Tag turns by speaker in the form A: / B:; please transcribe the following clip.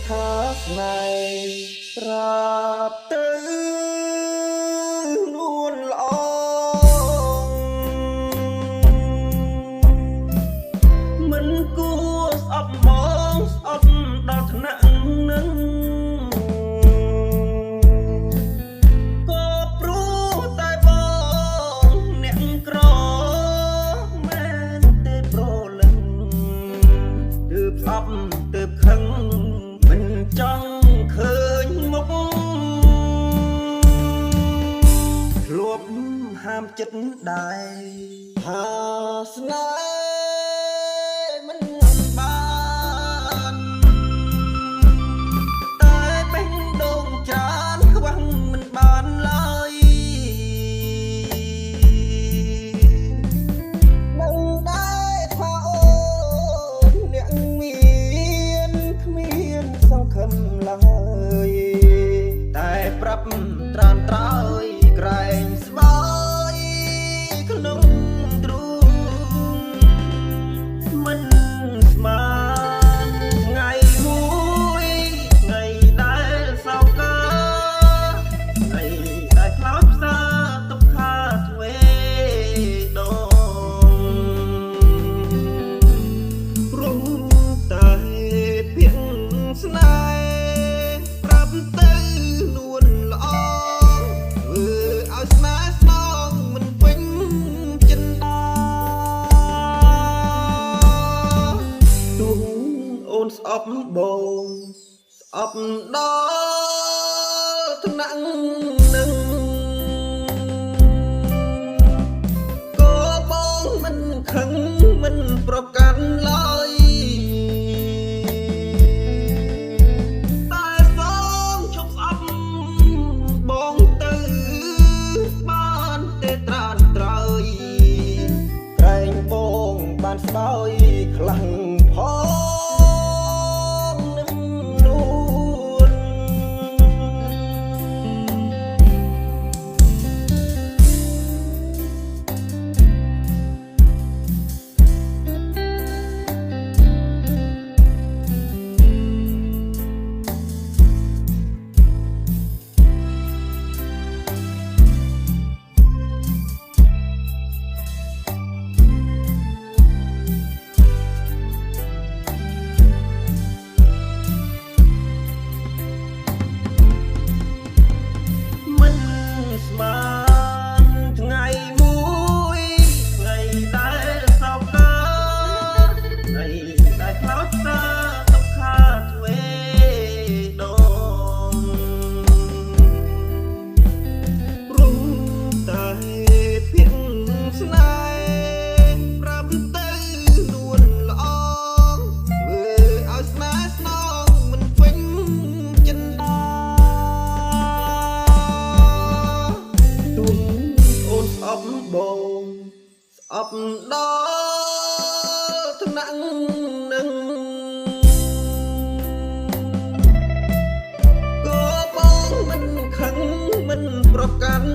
A: ថាស្នេហ៍ប្រាប់ទៅនួនល្អមិនគួរស្អប់មកស្អប់ដល់ថ្នាក់នឹងក៏ព្រោះតែបងអ្នកក្រមែនទេប្រលឹងទើបស្អប់ទើបខឹងមិនចង់ឃើញមុខធ្លាប់ហាមចិត្តដែរថាស្នេហ៍មិនបានតែបេះដូងច្រើនខ្វះមិនបានឡើយនឹងដែរថាអូនអ្នកមានគ្មានសង្ឃឹមឡើយតែប្រាប់ត្រានត្រើយក្រែងស្បើយក្នុងទ្រូងមិនស្មានថ្ងៃមួយថ្ងៃដែលសោកកាថ្ងៃដែលខ្លោចផ្សាទុកខាទ្វេដងព្រោះតែភាគស្នេហ៍ប្រាប់ទៅនួនល្អធ្វើឲ្យស្នេហ៍ស្នងមិនពេញចិនដាទូអូនស្អប់បងស្អប់ដល់ថ្នាក់នឹងក៏បងមិនខឹងមិនប្រកាន់ឡើយតែសូមឈប់ស្អប់បងទៅបានទេត្រានត្រើយក្រែងបងបានស្បើយខ្លាំងផងនឹងនួនមិនស្មានថ្ងៃមួយថ្ងៃដែលសោកកាថ្ងៃដែលខ្លោចផ្សាទុកខាទ្វេដងព្រោះតែភាគស្នេហ៍ប្រាប់ទៅនួនល្អធ្វើឲ្យស្នេហ៍ស្នងមិនពេញចិនដាទូអូនស្អប់បងស្អប់ដល់ថ្នាក់នឹងក៏បងមិនខឹងមិនប្រកាន់